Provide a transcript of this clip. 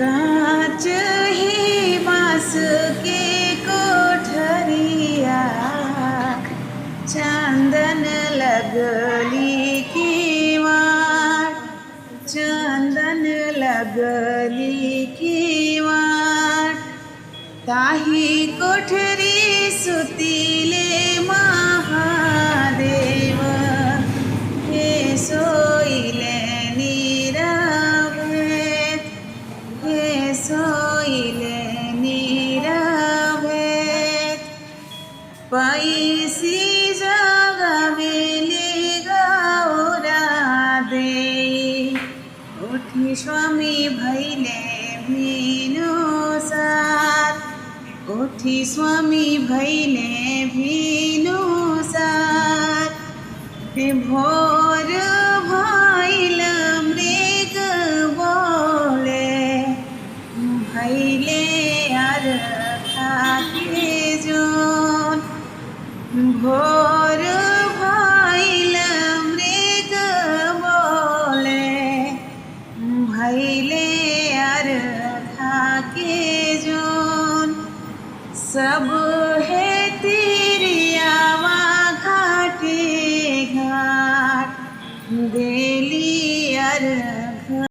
कांच ही बांस के कोठरिया, चंदन लगली किवाड़, चंदन लगली किवाड़। ताही कोठरी सुतीले महादेव, हे सोईले नीरवेत, हे सोईले नीरवेत। पैसी जगावेले गौरा देई, उठी स्वामी भैले भिनुसार, उठी स्वामी भैले भिनुसार। भोर भैल मृग बोले, भैले अर्घा के जोन। भोर